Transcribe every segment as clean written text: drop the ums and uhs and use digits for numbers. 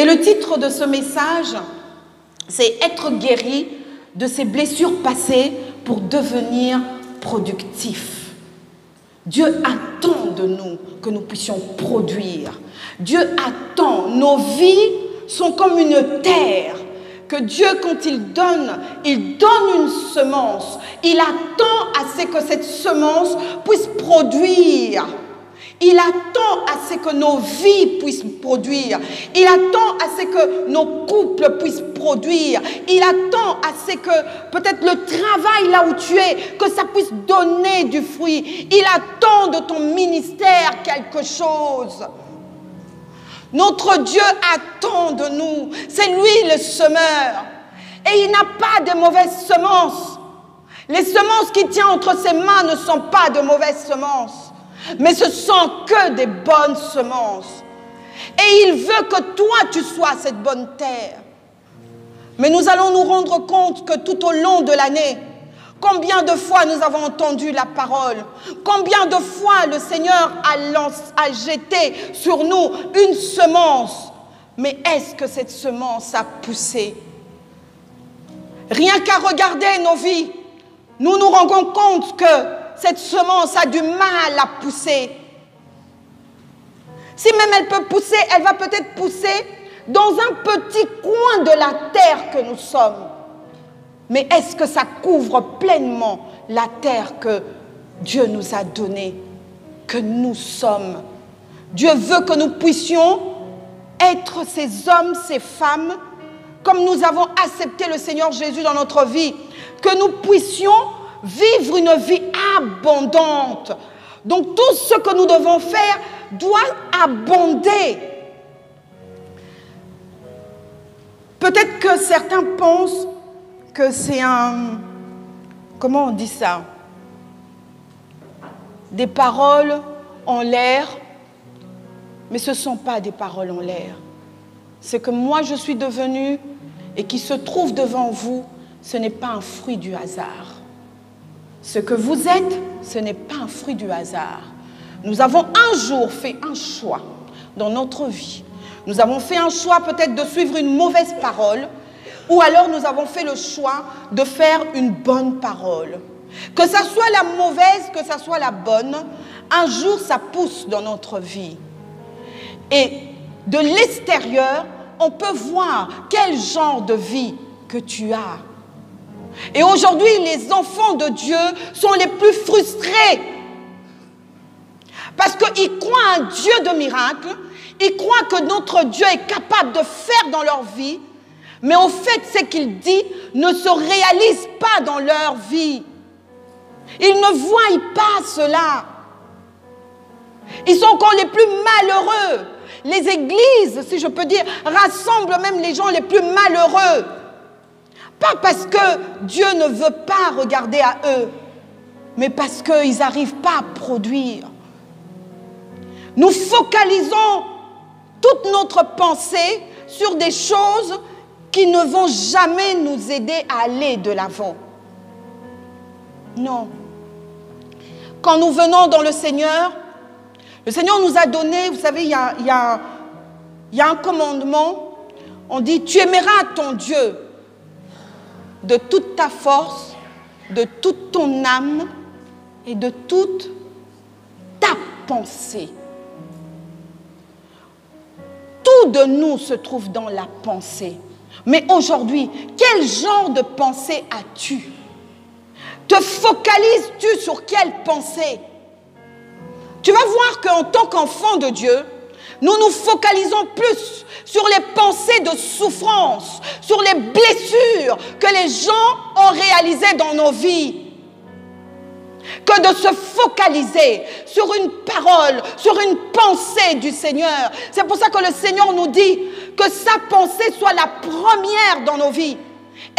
Et le titre de ce message, c'est « Être guéri de ses blessures passées pour devenir productif ». Dieu attend de nous que nous puissions produire. Dieu attend. Nos vies sont comme une terre que Dieu, quand il donne une semence. Il attend à ce que cette semence puisse produire. Il attend à ce que nos vies puissent produire. Il attend à ce que nos couples puissent produire. Il attend à ce que peut-être le travail là où tu es, que ça puisse donner du fruit. Il attend de ton ministère quelque chose. Notre Dieu attend de nous. C'est lui le semeur. Et il n'a pas de mauvaises semences. Les semences qu'il tient entre ses mains ne sont pas de mauvaises semences. Mais ce sont que des bonnes semences. Et il veut que toi, tu sois cette bonne terre. Mais nous allons nous rendre compte que tout au long de l'année, combien de fois nous avons entendu la parole, combien de fois le Seigneur a jeté sur nous une semence. Mais est-ce que cette semence a poussé? Rien qu'à regarder nos vies, nous nous rendons compte que cette semence a du mal à pousser. Si même elle peut pousser, elle va peut-être pousser dans un petit coin de la terre que nous sommes. Mais est-ce que ça couvre pleinement la terre que Dieu nous a donnée, que nous sommes? Dieu veut que nous puissions être ces hommes, ces femmes, comme nous avons accepté le Seigneur Jésus dans notre vie, que nous puissions vivre une vie abondante. Donc tout ce que nous devons faire doit abonder. Peut-être que certains pensent que c'est comment on dit ça? Des paroles en l'air, mais ce ne sont pas des paroles en l'air. Ce que moi je suis devenue et qui se trouve devant vous, ce n'est pas un fruit du hasard. Ce que vous êtes, ce n'est pas un fruit du hasard. Nous avons un jour fait un choix dans notre vie. Nous avons fait un choix peut-être de suivre une mauvaise parole, ou alors nous avons fait le choix de faire une bonne parole. Que ça soit la mauvaise, que ça soit la bonne, un jour ça pousse dans notre vie. Et de l'extérieur, on peut voir quel genre de vie que tu as. Et aujourd'hui, les enfants de Dieu sont les plus frustrés. Parce qu'ils croient à un Dieu de miracles, ils croient que notre Dieu est capable de faire dans leur vie, mais au fait, ce qu'il dit ne se réalise pas dans leur vie. Ils ne voient pas cela. Ils sont encore les plus malheureux. Les églises, si je peux dire, rassemblent même les gens les plus malheureux. Pas parce que Dieu ne veut pas regarder à eux, mais parce qu'ils n'arrivent pas à produire. Nous focalisons toute notre pensée sur des choses qui ne vont jamais nous aider à aller de l'avant. Non. Quand nous venons dans le Seigneur nous a donné, vous savez, il y a un commandement, on dit « Tu aimeras ton Dieu de toute ta force, de toute ton âme et de toute ta pensée. » Tout de nous se trouve dans la pensée. Mais aujourd'hui, quel genre de pensée as-tu? Te focalises-tu sur quelle pensée? Tu vas voir qu'en tant qu'enfant de Dieu, nous nous focalisons plus sur les pensées de souffrance, sur les blessures que les gens ont réalisées dans nos vies, que de se focaliser sur une parole, sur une pensée du Seigneur. C'est pour ça que le Seigneur nous dit que sa pensée soit la première dans nos vies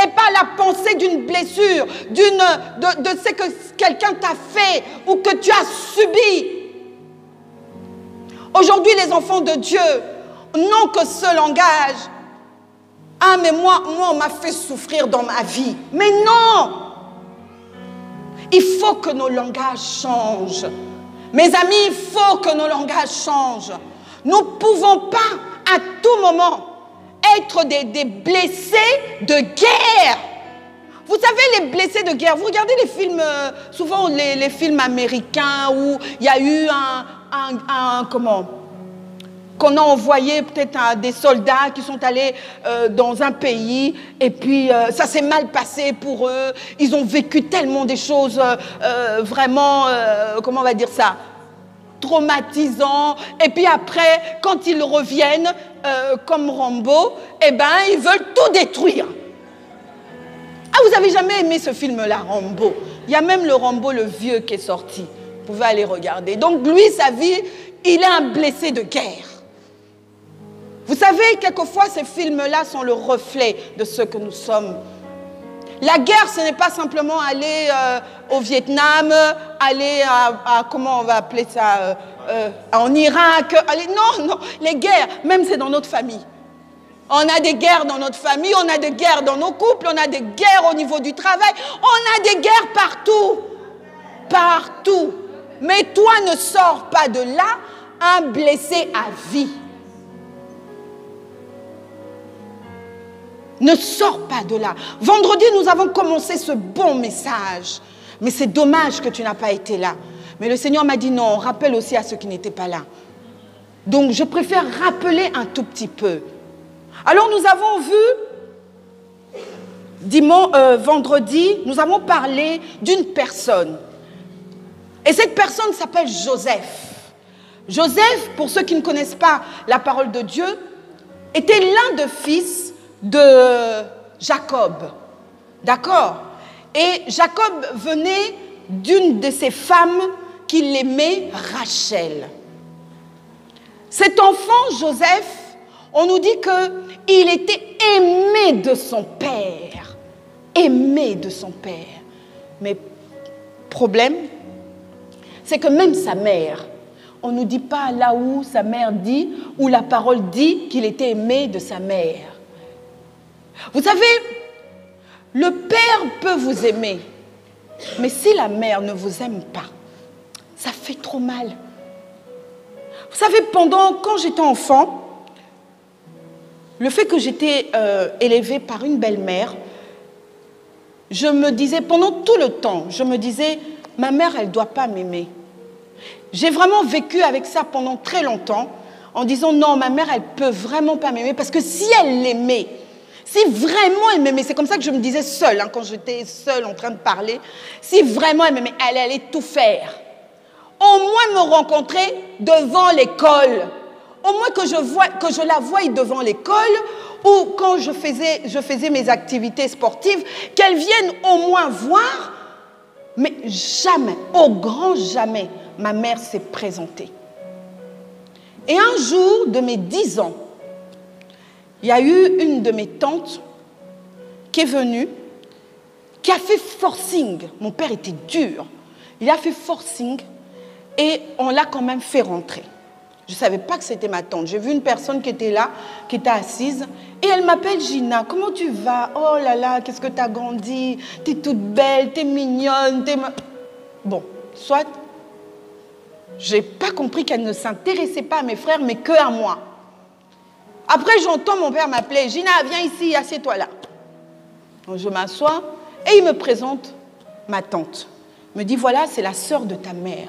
et pas la pensée d'une blessure, de ce que quelqu'un t'a fait ou que tu as subi. Aujourd'hui, les enfants de Dieu n'ont que ce langage. Ah, mais moi, on m'a fait souffrir dans ma vie. Mais non! Il faut que nos langages changent. Mes amis, il faut que nos langages changent. Nous ne pouvons pas, à tout moment, être des blessés de guerre. Vous savez, les blessés de guerre, vous regardez les films, souvent les films américains où il y a eu qu'on a envoyé peut-être des soldats qui sont allés dans un pays et puis ça s'est mal passé pour eux. Ils ont vécu tellement des choses vraiment, comment on va dire ça, traumatisants. Et puis après, quand ils reviennent, comme Rambo, eh ben, ils veulent tout détruire. Ah, vous avez jamais aimé ce film-là, Rambo? Il y a même le Rambo, le vieux, qui est sorti. Vous pouvez aller regarder. Donc lui, sa vie, il est un blessé de guerre. Vous savez, quelquefois, ces films-là sont le reflet de ce que nous sommes. La guerre, ce n'est pas simplement aller au Vietnam, aller à comment on va appeler ça, en Irak. Non, les guerres, même c'est dans notre famille. On a des guerres dans notre famille, on a des guerres dans nos couples, on a des guerres au niveau du travail, on a des guerres partout. Partout. Mais toi, ne sors pas de là un blessé à vie. Ne sors pas de là. Vendredi, nous avons commencé ce bon message. Mais c'est dommage que tu n'as pas été là. Mais le Seigneur m'a dit non, rappelle aussi à ceux qui n'étaient pas là. Donc, je préfère rappeler un tout petit peu. Alors, nous avons vu, vendredi, nous avons parlé d'une personne. Et cette personne s'appelle Joseph. Joseph, pour ceux qui ne connaissent pas la parole de Dieu, était l'un des fils de Jacob. D'accord? Et Jacob venait d'une de ses femmes qui l'aimait, Rachel. Cet enfant, Joseph, on nous dit qu'il était aimé de son père. Aimé de son père. Mais problème, c'est que même sa mère, on ne nous dit pas là où sa mère dit, où la parole dit qu'il était aimé de sa mère. Vous savez, le père peut vous aimer, mais si la mère ne vous aime pas, ça fait trop mal. Vous savez, quand j'étais enfant, le fait que j'étais élevée par une belle-mère, je me disais, pendant tout le temps, je me disais, ma mère, elle ne doit pas m'aimer. J'ai vraiment vécu avec ça pendant très longtemps, en disant, non, ma mère, elle ne peut vraiment pas m'aimer, parce que si elle l'aimait, si vraiment elle m'aimait, c'est comme ça que je me disais seule, quand j'étais seule en train de parler, si vraiment elle m'aimait, elle allait tout faire. Au moins me rencontrer devant l'école. Au moins que je la voie devant l'école, ou quand je faisais mes activités sportives, qu'elle vienne au moins voir. Mais jamais, au grand jamais, ma mère s'est présentée. Et un jour de mes 10 ans, il y a eu une de mes tantes qui est venue, qui a fait forcing. Mon père était dur. Il a fait forcing et on l'a quand même fait rentrer. Je ne savais pas que c'était ma tante. J'ai vu une personne qui était là, qui était assise. Et elle m'appelle Gina. Comment tu vas? Oh là là, qu'est-ce que tu as grandi? Tu es toute belle, tu es mignonne. Bon, soit, je n'ai pas compris qu'elle ne s'intéressait pas à mes frères, mais que à moi. Après, j'entends mon père m'appeler. Gina, viens ici, assieds-toi là. Donc, je m'assois et il me présente ma tante. Il me dit, voilà, c'est la sœur de ta mère.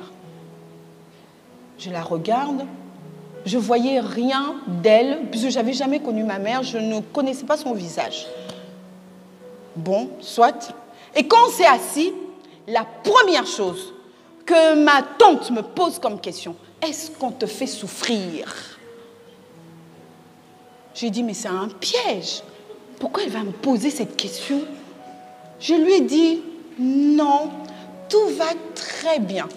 Je la regarde. Je ne voyais rien d'elle, puisque je n'avais jamais connu ma mère. Je ne connaissais pas son visage. Bon, soit. Et quand on s'est assis, la première chose que ma tante me pose comme question, est-ce qu'on te fait souffrir? J'ai dit, mais c'est un piège. Pourquoi elle va me poser cette question? Je lui ai dit, non, tout va très bien.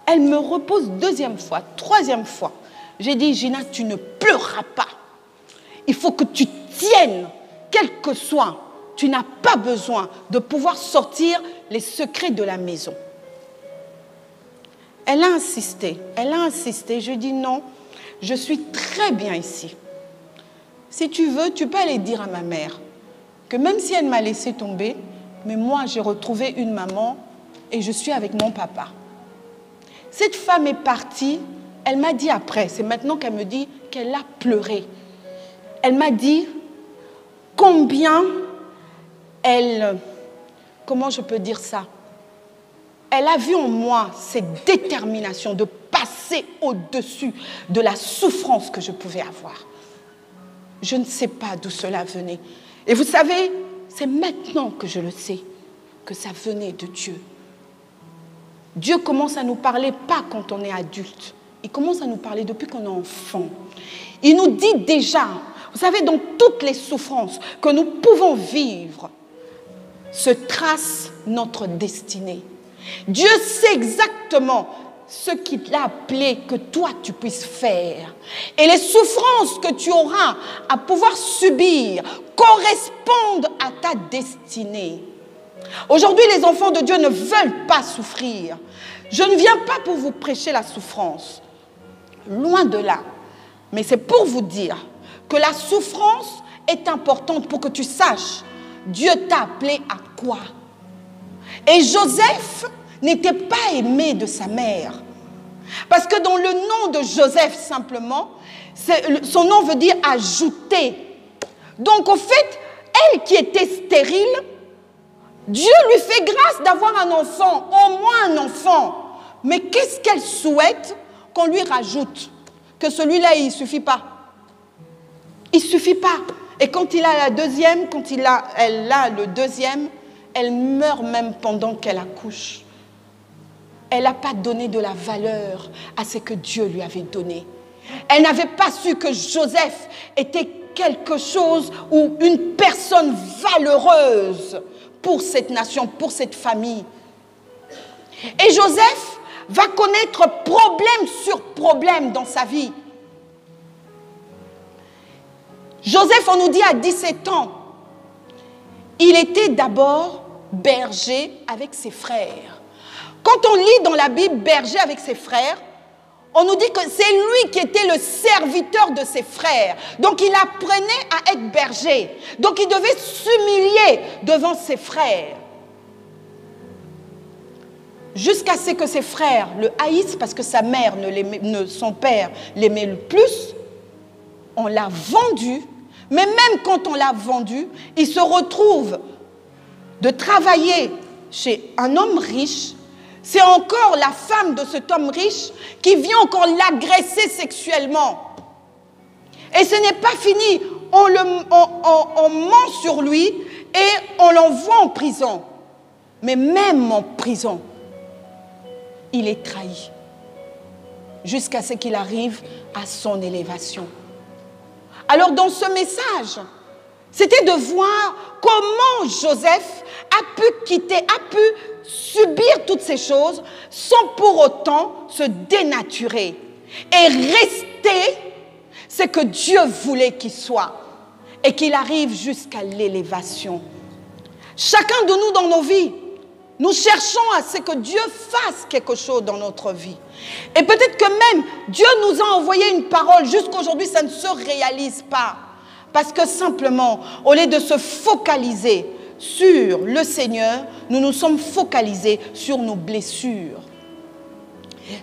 Elle me repose deuxième fois, troisième fois. J'ai dit, Gina, tu ne pleureras pas. Il faut que tu tiennes, quel que soit. Tu n'as pas besoin de pouvoir sortir les secrets de la maison. Elle a insisté. Je lui ai dit, non, je suis très bien ici. Si tu veux, tu peux aller dire à ma mère que même si elle m'a laissé tomber, mais moi, j'ai retrouvé une maman et je suis avec mon papa. Cette femme est partie, elle m'a dit après, c'est maintenant qu'elle me dit qu'elle a pleuré. elle m'a dit combien elle, comment je peux dire ça? Elle a vu en moi cette détermination de passer au-dessus de la souffrance que je pouvais avoir. Je ne sais pas d'où cela venait. Et vous savez, c'est maintenant que je le sais, que ça venait de Dieu. Dieu commence à nous parler pas quand on est adulte. Il commence à nous parler depuis qu'on est enfant. Il nous dit déjà, vous savez, dans toutes les souffrances que nous pouvons vivre, se trace notre destinée. Dieu sait exactement ce qu'il a appelé que toi tu puisses faire. Et les souffrances que tu auras à pouvoir subir correspondent à ta destinée. Aujourd'hui, les enfants de Dieu ne veulent pas souffrir. Je ne viens pas pour vous prêcher la souffrance. Loin de là. Mais c'est pour vous dire que la souffrance est importante pour que tu saches Dieu t'a appelé à quoi. Et Joseph n'était pas aimé de sa mère. Parce que dans le nom de Joseph, simplement, son nom veut dire ajouter. Donc, au fait, elle qui était stérile, Dieu lui fait grâce d'avoir un enfant, au moins un enfant. Mais qu'est-ce qu'elle souhaite qu'on lui rajoute? Que celui-là, il ne suffit pas. Il ne suffit pas. Et quand il a la deuxième, elle a le deuxième, elle meurt même pendant qu'elle accouche. Elle n'a pas donné de la valeur à ce que Dieu lui avait donné. Elle n'avait pas su que Joseph était quelque chose ou une personne valeureuse pour cette nation, pour cette famille. Et Joseph va connaître problème sur problème dans sa vie. Joseph, on nous dit à 17 ans, il était d'abord berger avec ses frères. Quand on lit dans la Bible berger avec ses frères, on nous dit que c'est lui qui était le serviteur de ses frères. Donc il apprenait à être berger. Donc il devait s'humilier devant ses frères. Jusqu'à ce que ses frères le haïssent parce que sa mère son père l'aimait le plus. On l'a vendu. Mais même quand on l'a vendu, il se retrouve de travailler chez un homme riche. C'est encore la femme de cet homme riche qui vient encore l'agresser sexuellement. Et ce n'est pas fini. On ment sur lui et on l'envoie en prison. Mais même en prison, il est trahi. Jusqu'à ce qu'il arrive à son élévation. Alors dans ce message, c'était de voir comment Joseph a pu subir toutes ces choses sans pour autant se dénaturer et rester ce que Dieu voulait qu'il soit et qu'il arrive jusqu'à l'élévation. Chacun de nous dans nos vies, nous cherchons à ce que Dieu fasse quelque chose dans notre vie. Et peut-être que même Dieu nous a envoyé une parole, jusqu'aujourd'hui ça ne se réalise pas. Parce que simplement, au lieu de se focaliser sur le Seigneur, nous nous sommes focalisés sur nos blessures.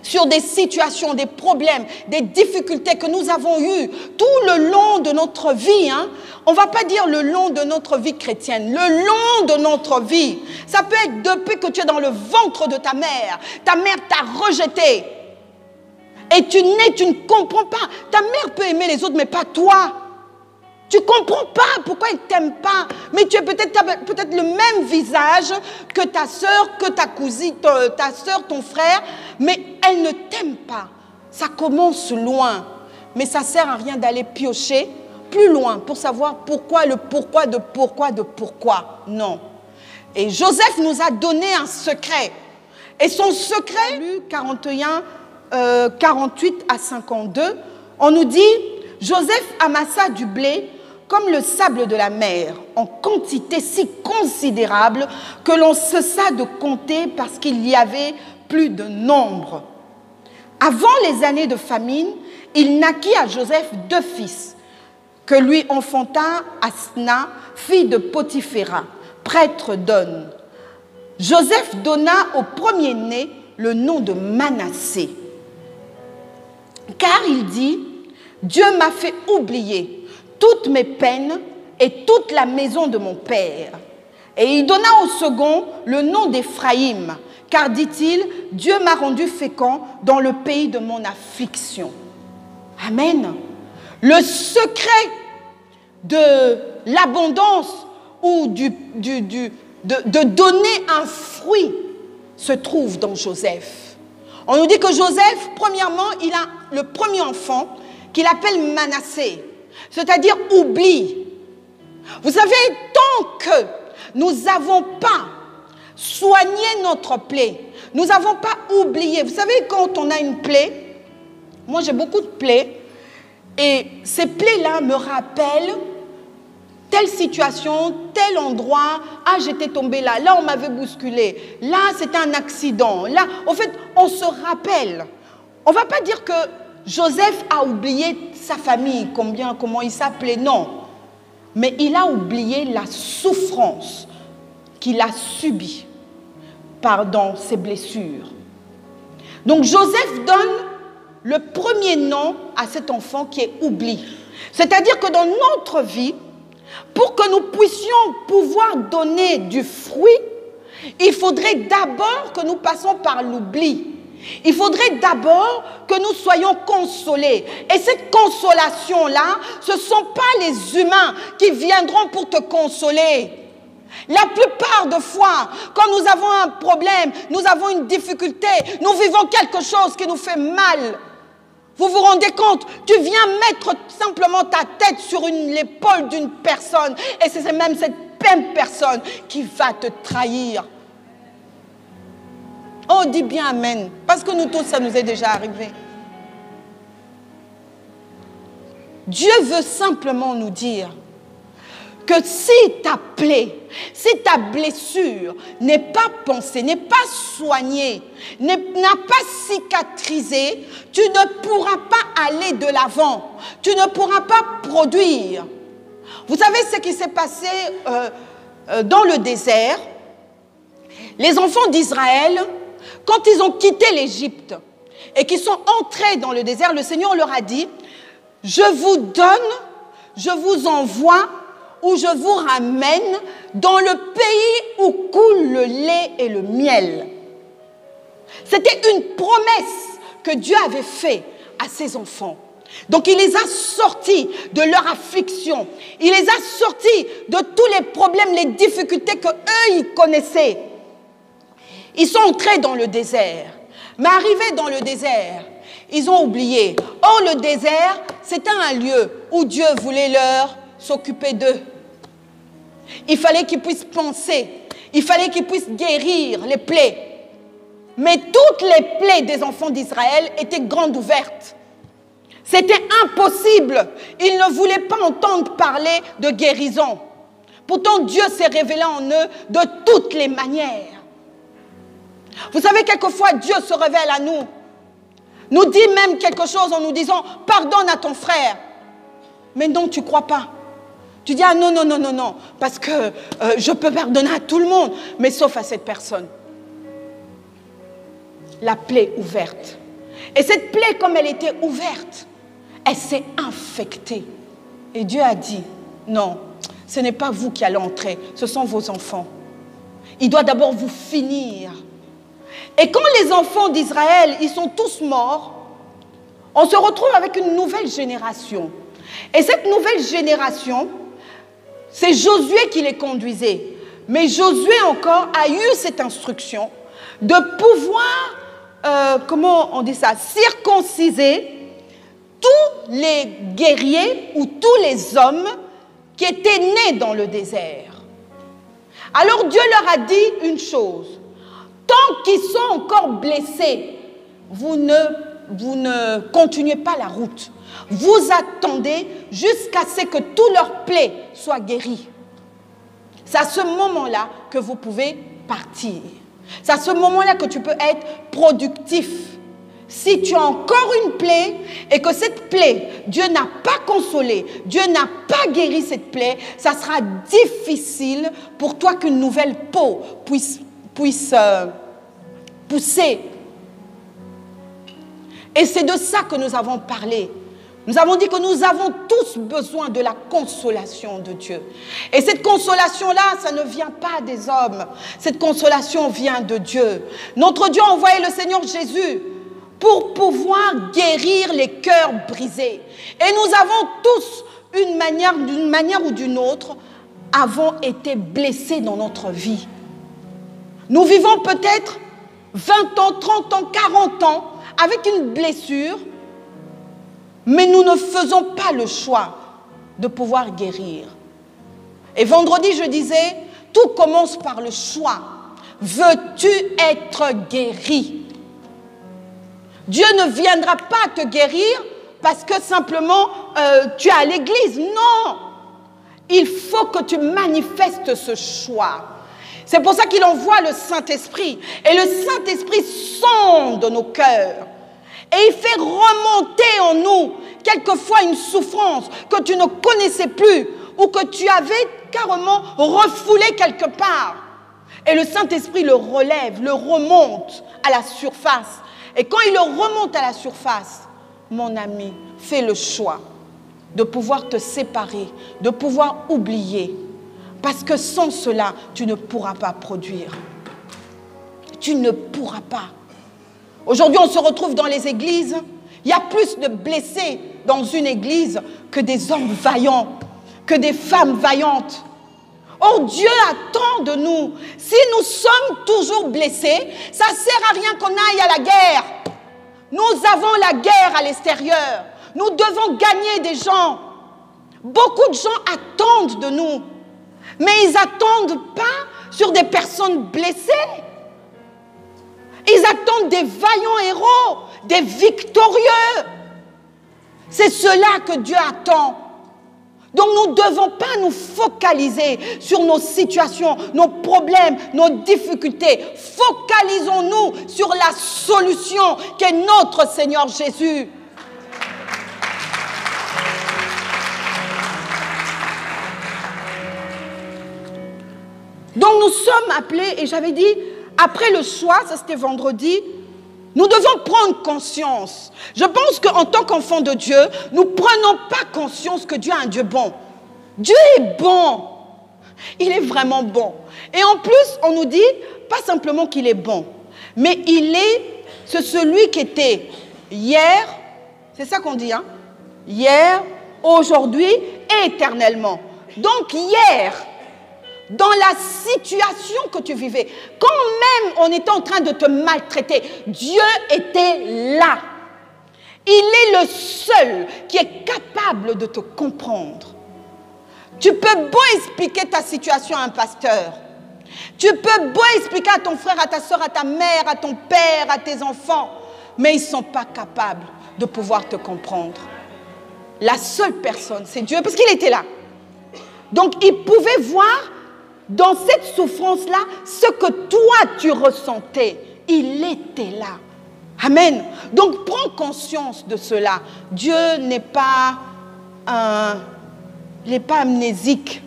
Sur des situations, des problèmes, des difficultés que nous avons eues tout le long de notre vie. On ne va pas dire le long de notre vie chrétienne, le long de notre vie. Ça peut être depuis que tu es dans le ventre de ta mère t'a rejeté. Et tu ne comprends pas. Ta mère peut aimer les autres, mais pas toi. Tu ne comprends pas pourquoi elle ne t'aime pas. Mais tu as peut-être le même visage que ta soeur, que ta cousine, ta soeur, ton frère. Mais elle ne t'aime pas. Ça commence loin. Mais ça ne sert à rien d'aller piocher plus loin pour savoir pourquoi, le pourquoi de pourquoi de pourquoi. Non. Et Joseph nous a donné un secret. Et son secret, Luc 41, 48 à 52, on nous dit, Joseph amassa du blé comme le sable de la mer, en quantité si considérable que l'on cessa de compter parce qu'il y avait plus de nombre. Avant les années de famine, il naquit à Joseph 2 fils, que lui enfanta Asna, fille de Potiphéra, prêtre d'On. Joseph donna au premier-né le nom de Manassé, car il dit, Dieu m'a fait oublier toutes mes peines et toute la maison de mon père. Et il donna au second le nom d'Éphraïm, car, dit-il, Dieu m'a rendu fécond dans le pays de mon affliction. Amen. Le secret de l'abondance ou de donner un fruit se trouve dans Joseph. On nous dit que Joseph, premièrement, il a le premier enfant qu'il appelle Manassé, c'est-à-dire oubli. Vous savez, tant que nous n'avons pas soigné notre plaie, nous n'avons pas oublié. Vous savez, quand on a une plaie, moi j'ai beaucoup de plaies, et ces plaies-là me rappellent telle situation, tel endroit, ah j'étais tombée là, là on m'avait bousculé, là c'était un accident, là, en fait, on se rappelle. On ne va pas dire que Joseph a oublié sa famille, comment il s'appelait, non. Mais il a oublié la souffrance qu'il a subie dans ses blessures. Donc Joseph donne le premier nom à cet enfant qui est oubli. C'est-à-dire que dans notre vie, pour que nous puissions pouvoir donner du fruit, il faudrait d'abord que nous passions par l'oubli. Il faudrait d'abord que nous soyons consolés. Et cette consolation-là, ce ne sont pas les humains qui viendront pour te consoler. La plupart de fois, quand nous avons un problème, nous avons une difficulté, nous vivons quelque chose qui nous fait mal. Vous vous rendez compte? Tu viens mettre simplement ta tête sur l'épaule d'une personne et c'est même cette même personne qui va te trahir. Oh, dis bien amen, parce que nous tous, ça nous est déjà arrivé. Dieu veut simplement nous dire que si ta plaie, si ta blessure n'est pas pensée, n'est pas soignée, n'a pas cicatrisé, tu ne pourras pas aller de l'avant, tu ne pourras pas produire. Vous savez ce qui s'est passé dans le désert? Les enfants d'Israël, quand ils ont quitté l'Égypte et qu'ils sont entrés dans le désert, le Seigneur leur a dit, je vous donne, je vous envoie ou je vous ramène dans le pays où coule le lait et le miel. C'était une promesse que Dieu avait faite à ses enfants. Donc il les a sortis de leur affliction. Il les a sortis de tous les problèmes, les difficultés qu'eux, ils connaissaient. Ils sont entrés dans le désert. Mais arrivés dans le désert, ils ont oublié. Or, le désert, c'était un lieu où Dieu voulait leur s'occuper d'eux. Il fallait qu'ils puissent penser. Il fallait qu'ils puissent guérir les plaies. Mais toutes les plaies des enfants d'Israël étaient grandes ouvertes. C'était impossible. Ils ne voulaient pas entendre parler de guérison. Pourtant, Dieu s'est révélé en eux de toutes les manières. Vous savez, quelquefois, Dieu se révèle à nous. Nous dit même quelque chose en nous disant, pardonne à ton frère. Mais non, tu ne crois pas. Tu dis, ah non, non, non, non, non, parce que je peux pardonner à tout le monde, mais sauf à cette personne. La plaie ouverte. Et cette plaie, comme elle était ouverte, elle s'est infectée. Et Dieu a dit, non, ce n'est pas vous qui allez entrer, ce sont vos enfants. Il doit d'abord vous finir. Et quand les enfants d'Israël, ils sont tous morts, on se retrouve avec une nouvelle génération. Et cette nouvelle génération, c'est Josué qui les conduisait. Mais Josué encore a eu cette instruction de pouvoir, comment on dit ça, circonciser tous les guerriers ou tous les hommes qui étaient nés dans le désert. Alors Dieu leur a dit une chose. Tant qu'ils sont encore blessés, vous ne continuez pas la route. Vous attendez jusqu'à ce que tous leurs plaies soient guéries. C'est à ce moment-là que vous pouvez partir. C'est à ce moment-là que tu peux être productif. Si tu as encore une plaie et que cette plaie, Dieu n'a pas consolé, Dieu n'a pas guéri cette plaie, ça sera difficile pour toi qu'une nouvelle peau puisse pousser. Et c'est de ça que nous avons parlé Nous avons dit que nous avons tous besoin de la consolation de Dieu. Et cette consolation-là, ça ne vient pas des hommes. Cette consolation vient de Dieu. Notre Dieu a envoyé le Seigneur Jésus pour pouvoir guérir les cœurs brisés. Et nous avons tous, d'une manière ou d'une autre, avons été blessés dans notre vie. Nous vivons peut-être 20 ans, 30 ans, 40 ans avec une blessure, mais nous ne faisons pas le choix de pouvoir guérir. Et vendredi, je disais, tout commence par le choix. Veux-tu être guéri? Dieu ne viendra pas te guérir parce que simplement tu es à l'église. Non! Il faut que tu manifestes ce choix. C'est pour ça qu'il envoie le Saint-Esprit. Et le Saint-Esprit sonde nos cœurs. Et il fait remonter en nous quelquefois une souffrance que tu ne connaissais plus ou que tu avais carrément refoulé quelque part. Et le Saint-Esprit le relève, le remonte à la surface. Et quand il le remonte à la surface, mon ami, fais le choix de pouvoir te séparer, de pouvoir oublier. Parce que sans cela, tu ne pourras pas produire. Tu ne pourras pas. Aujourd'hui, on se retrouve dans les églises. Il y a plus de blessés dans une église que des hommes vaillants, que des femmes vaillantes. Or, Dieu attend de nous. Si nous sommes toujours blessés, ça ne sert à rien qu'on aille à la guerre. Nous avons la guerre à l'extérieur. Nous devons gagner des gens. Beaucoup de gens attendent de nous. Mais ils n'attendent pas sur des personnes blessées. Ils attendent des vaillants héros, des victorieux. C'est cela que Dieu attend. Donc nous ne devons pas nous focaliser sur nos situations, nos problèmes, nos difficultés. Focalisons-nous sur la solution qu'est notre Seigneur Jésus. Donc nous sommes appelés, et j'avais dit, après le choix, ça c'était vendredi, nous devons prendre conscience. Je pense qu'en tant qu'enfants de Dieu, nous ne prenons pas conscience que Dieu est un Dieu bon. Dieu est bon. Il est vraiment bon. Et en plus, on nous dit, pas simplement qu'il est bon, mais c'est celui qui était hier, c'est ça qu'on dit, hein? Hier, aujourd'hui et éternellement. Donc hier, dans la situation que tu vivais, quand même on était en train de te maltraiter, Dieu était là. Il est le seul qui est capable de te comprendre. Tu peux beau expliquer ta situation à un pasteur. Tu peux beau expliquer à ton frère, à ta soeur, à ta mère, à ton père, à tes enfants. Mais ils ne sont pas capables de pouvoir te comprendre. La seule personne, c'est Dieu, parce qu'il était là. Donc il pouvait voir dans cette souffrance-là, ce que toi tu ressentais, il était là. Amen. Donc prends conscience de cela. Dieu n'est pas amnésique.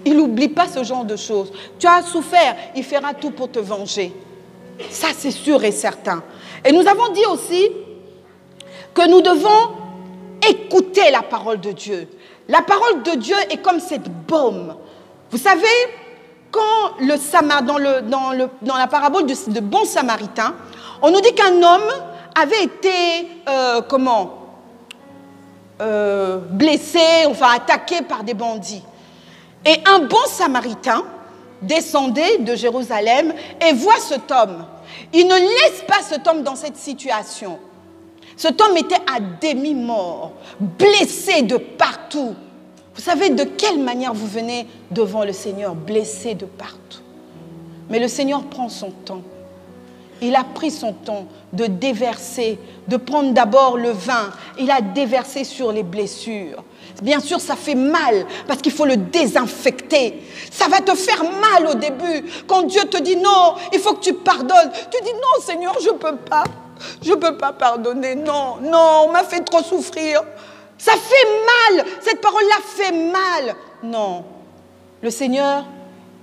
Il n'oublie pas ce genre de choses. Tu as souffert, il fera tout pour te venger. Ça c'est sûr et certain. Et nous avons dit aussi que nous devons écouter la parole de Dieu. La parole de Dieu est comme cette baume. Vous savez, quand dans la parabole de bon samaritain, on nous dit qu'un homme avait été blessé, enfin attaqué par des bandits. Et un bon samaritain descendait de Jérusalem et voit cet homme. Il ne laisse pas cet homme dans cette situation. Cet homme était à demi-mort, blessé de partout. Vous savez de quelle manière vous venez devant le Seigneur, blessé de partout. Mais le Seigneur prend son temps. Il a pris son temps de déverser, de prendre d'abord le vin. Il a déversé sur les blessures. Bien sûr, ça fait mal parce qu'il faut le désinfecter. Ça va te faire mal au début. Quand Dieu te dit non, il faut que tu pardonnes. Tu dis non, Seigneur, je ne peux pas. Je ne peux pas pardonner. Non, non, on m'a fait trop souffrir. Ça fait mal. Cette parole-là fait mal. Non. Le Seigneur,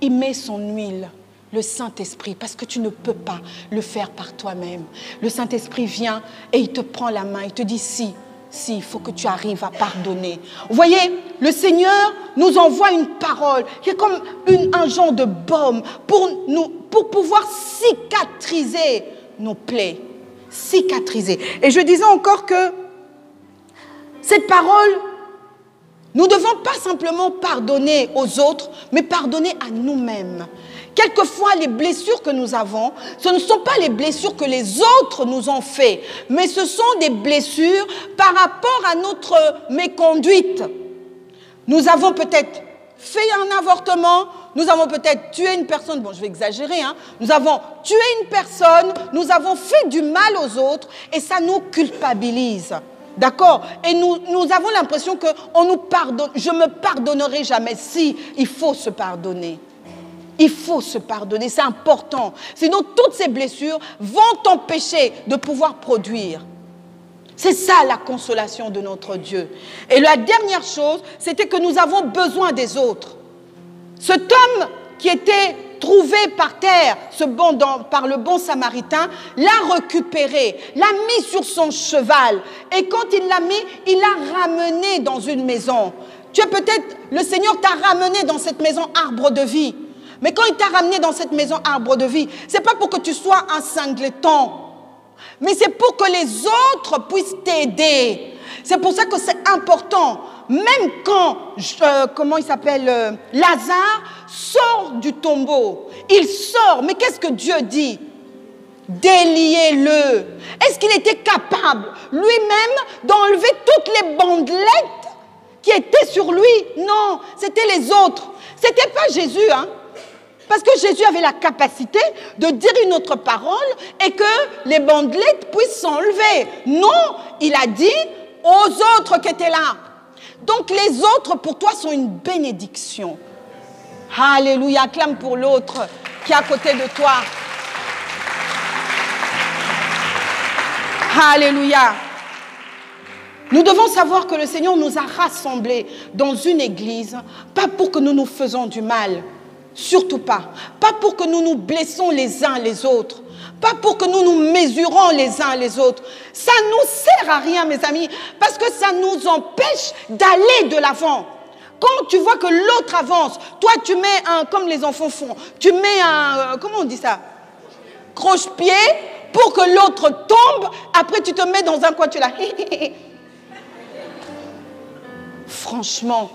il met son huile, le Saint-Esprit, parce que tu ne peux pas le faire par toi-même. Le Saint-Esprit vient et il te prend la main. Il te dit si, Si, il faut que tu arrives à pardonner. Vous voyez, le Seigneur nous envoie une parole qui est comme un genre de baume pour pouvoir cicatriser nos plaies. Cicatriser. Et je disais encore que cette parole, nous ne devons pas simplement pardonner aux autres, mais pardonner à nous-mêmes. Quelquefois, les blessures que nous avons, ce ne sont pas les blessures que les autres nous ont fait, mais ce sont des blessures par rapport à notre méconduite. Nous avons peut-être fait un avortement, nous avons peut-être tué une personne, bon je vais exagérer, nous avons tué une personne, nous avons fait du mal aux autres et ça nous culpabilise. D'accord? Et nous avons l'impression qu'on nous pardonne. Je ne me pardonnerai jamais. Si, il faut se pardonner. Il faut se pardonner, c'est important. Sinon, toutes ces blessures vont t'empêcher de pouvoir produire. C'est ça la consolation de notre Dieu. Et la dernière chose, c'était que nous avons besoin des autres. Cet homme qui était trouvé par terre par le bon samaritain, l'a récupéré, l'a mis sur son cheval. Et quand il l'a mis, il l'a ramené dans une maison. Le Seigneur t'a ramené dans cette maison arbre de vie. Mais quand il t'a ramené dans cette maison arbre de vie, ce n'est pas pour que tu sois un singleton, mais c'est pour que les autres puissent t'aider. C'est pour ça que c'est important. Même quand, Lazare sort du tombeau, il sort, mais qu'est-ce que Dieu dit? Déliez-le. Est-ce qu'il était capable lui-même d'enlever toutes les bandelettes qui étaient sur lui? Non, c'était les autres. C'était pas Jésus, Parce que Jésus avait la capacité de dire une autre parole et que les bandelettes puissent s'enlever. Non, il a dit aux autres qui étaient là. Donc les autres pour toi sont une bénédiction. Alléluia, acclame pour l'autre qui est à côté de toi. Alléluia. Nous devons savoir que le Seigneur nous a rassemblés dans une église, pas pour que nous nous faisons du mal. Surtout pas. Pas pour que nous nous blessons les uns les autres. Pas pour que nous nous mesurons les uns les autres. Ça ne nous sert à rien, mes amis, parce que ça nous empêche d'aller de l'avant. Quand tu vois que l'autre avance, toi tu mets comme les enfants font, tu mets comment on dit ça? Croche-pied pour que l'autre tombe, après tu te mets dans un coin, tu l'as. Franchement.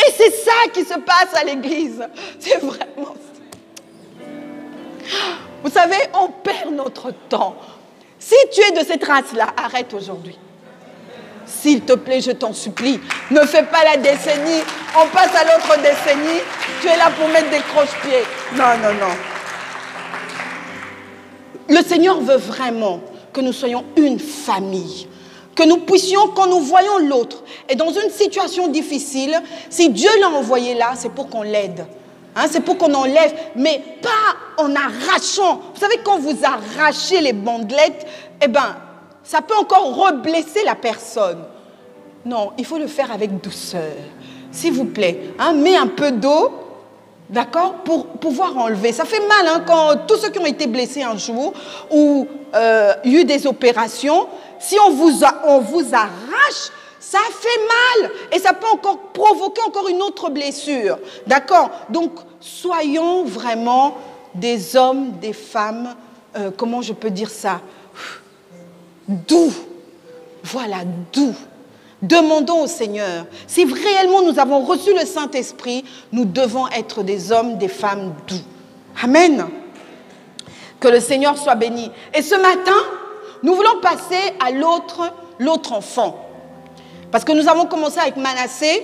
Et c'est ça qui se passe à l'église. C'est vraiment ça. Vous savez, on perd notre temps. Si tu es de cette race-là, arrête aujourd'hui. S'il te plaît, je t'en supplie. Ne fais pas la décennie. On passe à l'autre décennie. Tu es là pour mettre des croche-pieds. Non. Le Seigneur veut vraiment que nous soyons une famille. Que nous puissions, quand nous voyons l'autre, et dans une situation difficile, si Dieu l'a envoyé là, c'est pour qu'on l'aide. C'est pour qu'on enlève, mais pas en arrachant. Vous savez, quand vous arrachez les bandelettes, ça peut encore reblesser la personne. Non, il faut le faire avec douceur. S'il vous plaît, mets un peu d'eau, d'accord, pour pouvoir enlever. Ça fait mal quand tous ceux qui ont été blessés un jour ou eu des opérations, si on vous arrache, ça fait mal et ça peut encore provoquer encore une autre blessure. D'accord? Donc, soyons vraiment des hommes, des femmes, comment je peux dire ça? Doux. Voilà, doux. Demandons au Seigneur. Si réellement nous avons reçu le Saint-Esprit, nous devons être des hommes, des femmes doux. Amen. Que le Seigneur soit béni. Et ce matin, nous voulons passer à l'autre enfant. Parce que nous avons commencé avec Manassé,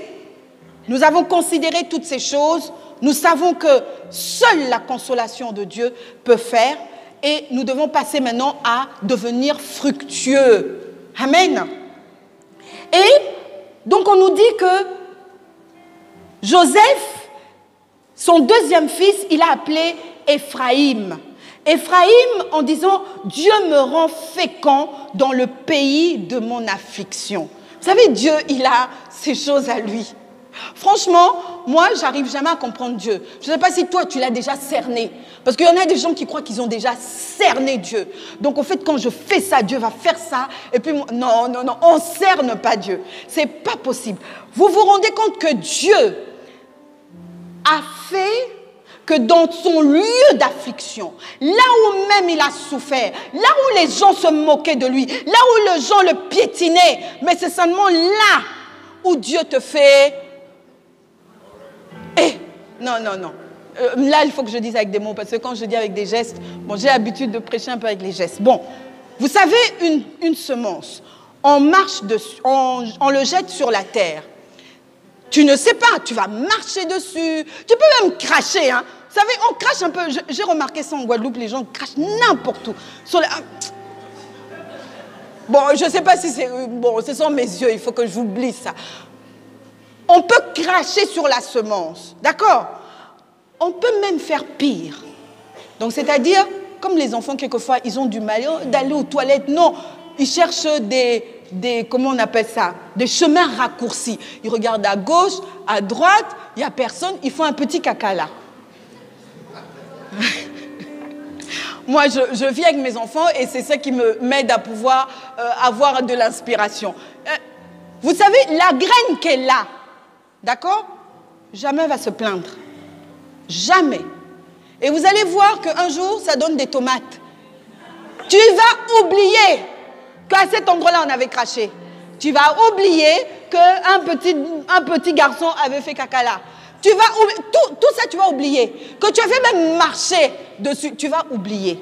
nous avons considéré toutes ces choses, nous savons que seule la consolation de Dieu peut faire et nous devons passer maintenant à devenir fructueux. Amen. Et donc on nous dit que Joseph, son deuxième fils, il a appelé Éphraïm. Éphraïm en disant « Dieu me rend fécond dans le pays de mon affliction ». Vous savez, Dieu, il a ces choses à lui. Franchement, moi, j'arrive jamais à comprendre Dieu. Je ne sais pas si toi, tu l'as déjà cerné. Parce qu'il y en a des gens qui croient qu'ils ont déjà cerné Dieu. Donc, au fait, quand je fais ça, Dieu va faire ça. Et puis, non, non, non, on ne cerne pas Dieu. Ce n'est pas possible. Vous vous rendez compte que Dieu a fait que dans son lieu d'affliction, là où même il a souffert, là où les gens se moquaient de lui, là où les gens le piétinaient, mais c'est seulement là où Dieu te fait... non, non, non. Là, il faut que je dise avec des mots, parce que quand je dis avec des gestes, bon, j'ai l'habitude de prêcher un peu avec les gestes. Bon, vous savez, une semence, on marche dessus, on le jette sur la terre. Tu ne sais pas, tu vas marcher dessus. Tu peux même cracher, hein. Vous savez, on crache un peu. J'ai remarqué ça en Guadeloupe, les gens crachent n'importe où. Bon, je ne sais pas si c'est... Bon, ce sont mes yeux, il faut que j'oublie ça. On peut cracher sur la semence, d'accord? On peut même faire pire. Donc, c'est-à-dire, comme les enfants, quelquefois, ils ont du mal d'aller aux toilettes. Non, ils cherchent comment on appelle ça? Des chemins raccourcis. Ils regardent à gauche, à droite, il n'y a personne, ils font un petit caca là. Moi, je vis avec mes enfants et c'est ça qui m'aide à pouvoir avoir de l'inspiration. Vous savez, la graine qu'elle a, d'accord? Jamais elle va se plaindre. Jamais. Et vous allez voir qu'un jour, ça donne des tomates. Tu vas oublier qu'à cet endroit-là, on avait craché. Tu vas oublier qu'un petit garçon avait fait caca là. Tu vas tout ça, tu vas oublier. Que tu avais même marché dessus, tu vas oublier.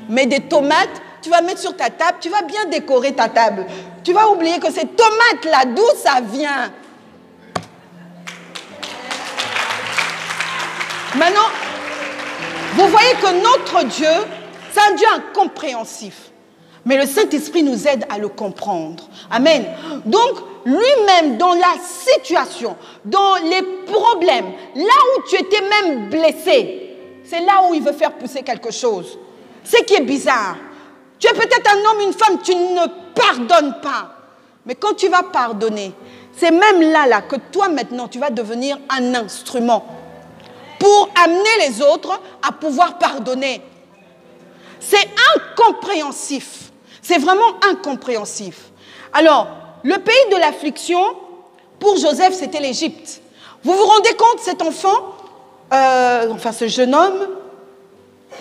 Mais des tomates, tu vas mettre sur ta table, tu vas bien décorer ta table. Tu vas oublier que ces tomates-là, d'où ça vient? Maintenant, vous voyez que notre Dieu, c'est un Dieu incompréhensif. Mais le Saint-Esprit nous aide à le comprendre. Amen. Donc, lui-même, dans la situation, dans les problèmes, là où tu étais même blessé, c'est là où il veut faire pousser quelque chose. Ce qui est bizarre. Tu es peut-être un homme, une femme, tu ne pardonnes pas. Mais quand tu vas pardonner, c'est même là que toi, maintenant, tu vas devenir un instrument pour amener les autres à pouvoir pardonner. C'est incompréhensif. C'est vraiment incompréhensif. Alors, le pays de l'affliction, pour Joseph, c'était l'Égypte. Vous vous rendez compte, cet enfant, ce jeune homme,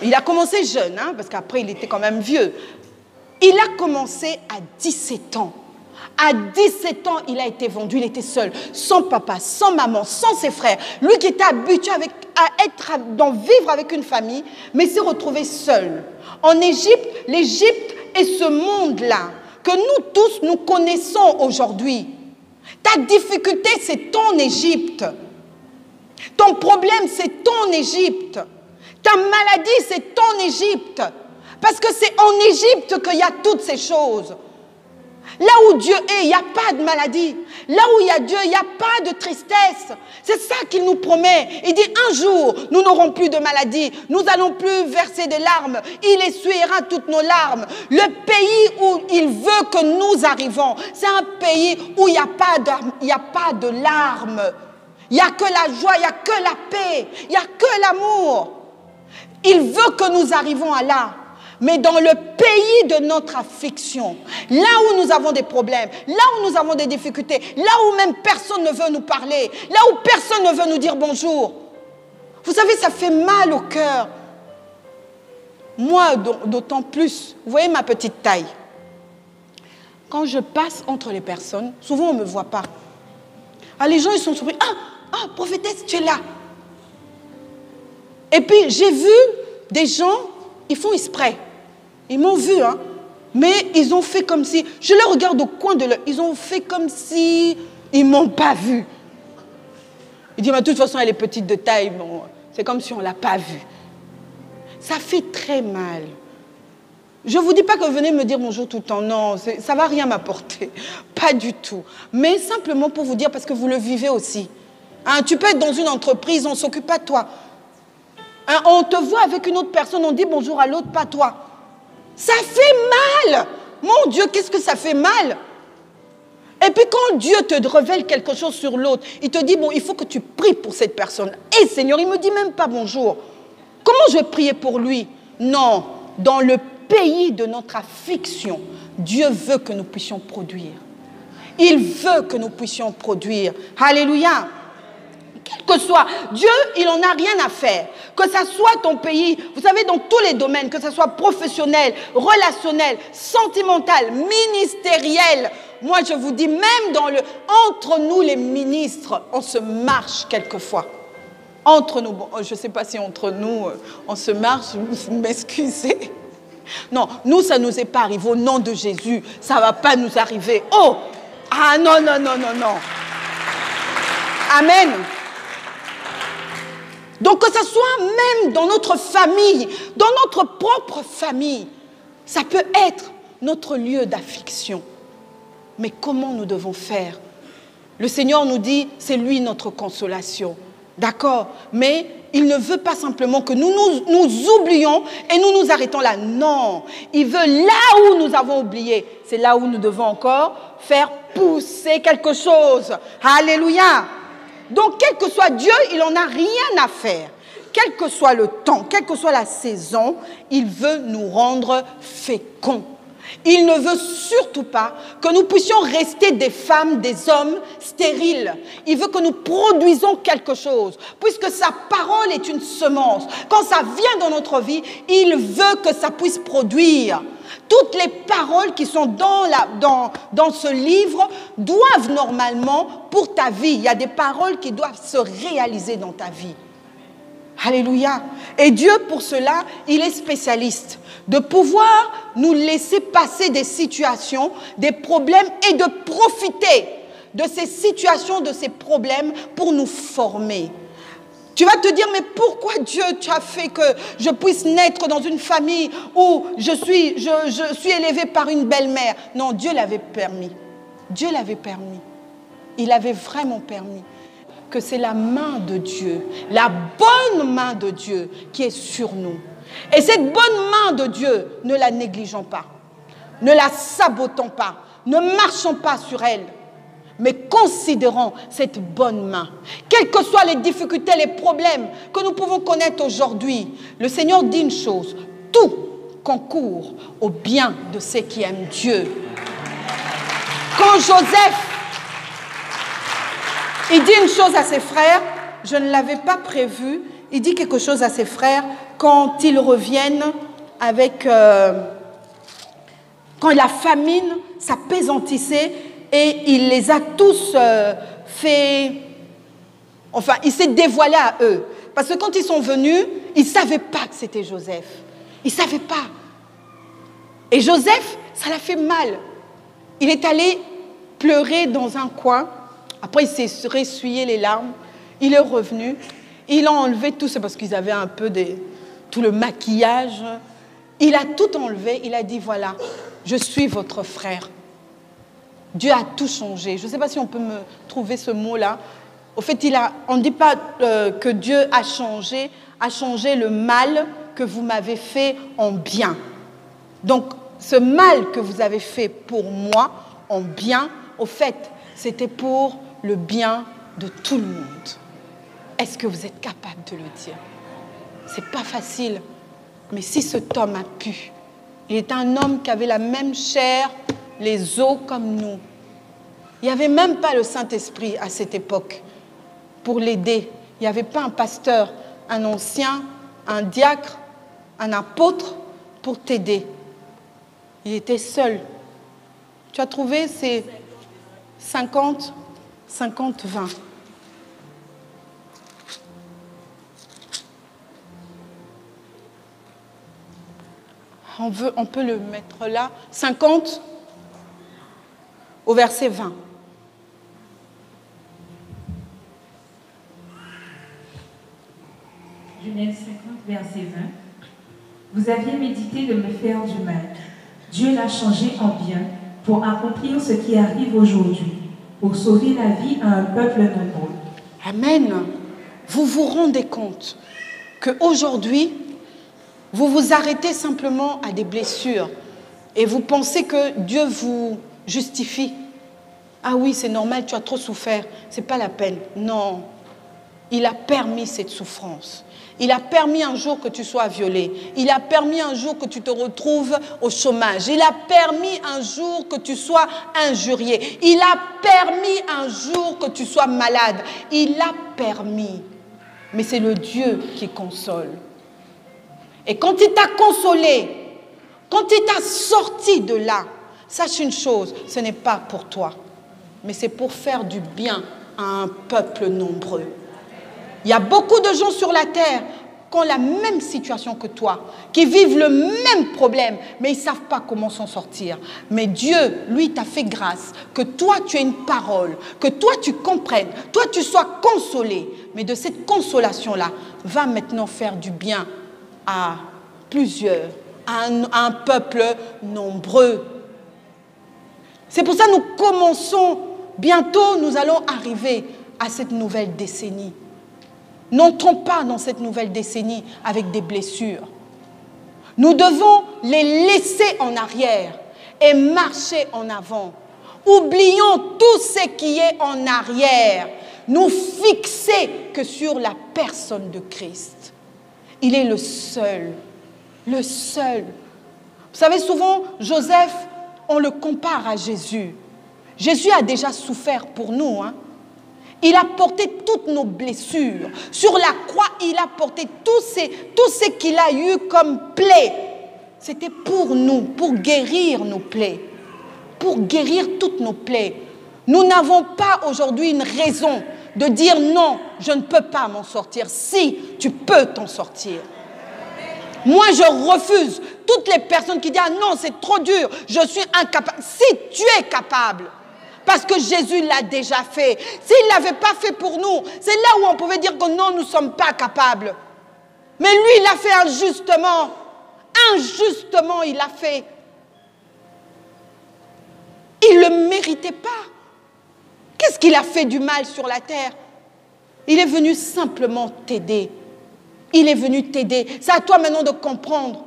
il a commencé jeune, hein, parce qu'après, il était quand même vieux. Il a commencé à 17 ans. À 17 ans, il a été vendu, il était seul, sans papa, sans maman, sans ses frères. Lui qui était habitué d'en vivre avec une famille, mais s'est retrouvé seul. En Égypte, l'Égypte est ce monde-là que nous tous, nous connaissons aujourd'hui. Ta difficulté, c'est ton Égypte. Ton problème, c'est ton Égypte. Ta maladie, c'est ton Égypte. Parce que c'est en Égypte qu'il y a toutes ces choses. Là où Dieu est, il n'y a pas de maladie. Là où il y a Dieu, il n'y a pas de tristesse. C'est ça qu'il nous promet. Il dit, un jour, nous n'aurons plus de maladie. Nous n'allons plus verser des larmes. Il essuiera toutes nos larmes. Le pays où il veut que nous arrivons, c'est un pays où il n'y a pas de larmes. Il n'y a que la joie, il n'y a que la paix, il n'y a que l'amour. Il veut que nous arrivions à là. Mais dans le pays de notre affliction, là où nous avons des problèmes, là où nous avons des difficultés, là où même personne ne veut nous parler, là où personne ne veut nous dire bonjour, vous savez, ça fait mal au cœur. Moi, d'autant plus, vous voyez ma petite taille. Quand je passe entre les personnes, souvent on ne me voit pas. Ah, les gens, ils sont surpris. Ah, prophétesse, tu es là. Et puis, j'ai vu des gens, ils font exprès. Ils m'ont vu, hein, mais ils ont fait comme si... Je les regarde au coin de l'œil. Ils ont fait comme si ils ne m'ont pas vu. Ils disent, de toute façon, elle est petite de taille. Bon, c'est comme si on ne l'a pas vue. Ça fait très mal. Je ne vous dis pas que venez me dire bonjour tout le temps. Non, ça ne va rien m'apporter. Pas du tout. Mais simplement pour vous dire, parce que vous le vivez aussi. Hein, tu peux être dans une entreprise, on ne s'occupe pas de toi. Hein, on te voit avec une autre personne, on dit bonjour à l'autre, pas toi. Ça fait mal. Mon Dieu, qu'est-ce que ça fait mal. Et puis quand Dieu te révèle quelque chose sur l'autre, il te dit, bon, il faut que tu pries pour cette personne. Et Seigneur, il ne me dit même pas bonjour. Comment je vais prier pour lui? Non, dans le pays de notre affliction, Dieu veut que nous puissions produire. Il veut que nous puissions produire. Alléluia. Quel que soit, Dieu, il n'en a rien à faire. Que ça soit ton pays, vous savez, dans tous les domaines, que ça soit professionnel, relationnel, sentimental, ministériel. Moi, je vous dis, même entre nous les ministres, on se marche quelquefois. Entre nous, bon, je ne sais pas si entre nous, on se marche, vous m'excusez. Non, nous, ça ne nous est pas arrivé. Au nom de Jésus, ça ne va pas nous arriver. Oh! Ah non, non, non, non, non. Amen. Donc que ce soit même dans notre famille, dans notre propre famille, ça peut être notre lieu d'affliction. Mais comment nous devons faire? Le Seigneur nous dit, c'est lui notre consolation. D'accord? Mais il ne veut pas simplement que nous oublions et nous arrêtons là. Non, il veut là où nous avons oublié. C'est là où nous devons encore faire pousser quelque chose. Alléluia. Donc, quel que soit Dieu, il n'en a rien à faire. Quel que soit le temps, quelle que soit la saison, il veut nous rendre féconds. Il ne veut surtout pas que nous puissions rester des femmes, des hommes stériles. Il veut que nous produisons quelque chose, puisque sa parole est une semence. Quand ça vient dans notre vie, il veut que ça puisse produire. Toutes les paroles qui sont dans ce livre doivent normalement, pour ta vie, il y a des paroles qui doivent se réaliser dans ta vie. Alléluia. Et Dieu, pour cela, il est spécialiste de pouvoir nous laisser passer des situations, des problèmes et de profiter de ces situations, de ces problèmes pour nous former. Tu vas te dire, mais pourquoi Dieu, tu as fait que je puisse naître dans une famille où je suis élevée par une belle-mère? Non, Dieu l'avait permis. Dieu l'avait permis. Il avait vraiment permis. Que c'est la main de Dieu, la bonne main de Dieu qui est sur nous. Et cette bonne main de Dieu, ne la négligeons pas, ne la sabotons pas, ne marchons pas sur elle, mais considérons cette bonne main. Quelles que soient les difficultés, les problèmes que nous pouvons connaître aujourd'hui, le Seigneur dit une chose, tout concourt au bien de ceux qui aiment Dieu. Quand Joseph, il dit une chose à ses frères, je ne l'avais pas prévu, il dit quelque chose à ses frères quand ils reviennent avec... quand la famine s'appesantissait et il les a tous fait... Enfin, il s'est dévoilé à eux. Parce que quand ils sont venus, ils ne savaient pas que c'était Joseph. Ils ne savaient pas. Et Joseph, ça l'a fait mal. Il est allé pleurer dans un coin. Après, il s'est ressuyé les larmes. Il est revenu. Il a enlevé tout, c'est parce qu'ils avaient un peu tout le maquillage. Il a tout enlevé. Il a dit, voilà, je suis votre frère. Dieu a tout changé. Je ne sais pas si on peut me trouver ce mot-là. Au fait, on ne dit pas que Dieu a changé le mal que vous m'avez fait en bien. Donc, ce mal que vous avez fait pour moi en bien, au fait, c'était pour le bien de tout le monde. Est-ce que vous êtes capable de le dire? C'est pas facile, mais si cet homme a pu, il est un homme qui avait la même chair, les os comme nous. Il n'y avait même pas le Saint-Esprit à cette époque pour l'aider. Il n'y avait pas un pasteur, un ancien, un diacre, un apôtre pour t'aider. Il était seul. Tu as trouvé ces 50, 50, 20. On peut le mettre là. 50 au verset 20. Genèse 50, verset 20. Vous aviez médité de me faire du mal. Dieu l'a changé en bien pour accomplir ce qui arrive aujourd'hui, pour sauver la vie à un peuple nombreux. Amen. Vous vous rendez compte qu'aujourd'hui, vous vous arrêtez simplement à des blessures et vous pensez que Dieu vous justifie. Ah oui, c'est normal, tu as trop souffert. Ce n'est pas la peine. Non. Il a permis cette souffrance. Il a permis un jour que tu sois violé. Il a permis un jour que tu te retrouves au chômage. Il a permis un jour que tu sois injurié. Il a permis un jour que tu sois malade. Il a permis. Mais c'est le Dieu qui console. Et quand il t'a consolé, quand il t'a sorti de là, sache une chose, ce n'est pas pour toi, mais c'est pour faire du bien à un peuple nombreux. Il y a beaucoup de gens sur la terre qui ont la même situation que toi, qui vivent le même problème, mais ils ne savent pas comment s'en sortir. Mais Dieu, lui, t'a fait grâce, que toi, tu aies une parole, que toi, tu comprennes, toi, tu sois consolé. Mais de cette consolation-là, va maintenant faire du bien à plusieurs, à un peuple nombreux. C'est pour ça que nous commençons, bientôt nous allons arriver à cette nouvelle décennie. N'entrons pas dans cette nouvelle décennie avec des blessures. Nous devons les laisser en arrière et marcher en avant. Oublions tout ce qui est en arrière. Nous fixer que sur la personne de Christ. Il est le seul. Le seul. Vous savez, souvent, Joseph, on le compare à Jésus. Jésus a déjà souffert pour nous, hein. Il a porté toutes nos blessures. Sur la croix, il a porté tout ce qu'il a eu comme plaies. C'était pour nous, pour guérir nos plaies. Pour guérir toutes nos plaies. Nous n'avons pas aujourd'hui une raison de dire non, je ne peux pas m'en sortir. Si, tu peux t'en sortir. Moi, je refuse toutes les personnes qui disent « Ah non, c'est trop dur, je suis incapable. » Si tu es capable, parce que Jésus l'a déjà fait. S'il ne l'avait pas fait pour nous, c'est là où on pouvait dire que non, nous ne sommes pas capables. Mais lui, il l'a fait injustement. Injustement, il l'a fait. Il ne le méritait pas. Qu'est-ce qu'il a fait du mal sur la terre? Il est venu simplement t'aider. Il est venu t'aider. C'est à toi maintenant de comprendre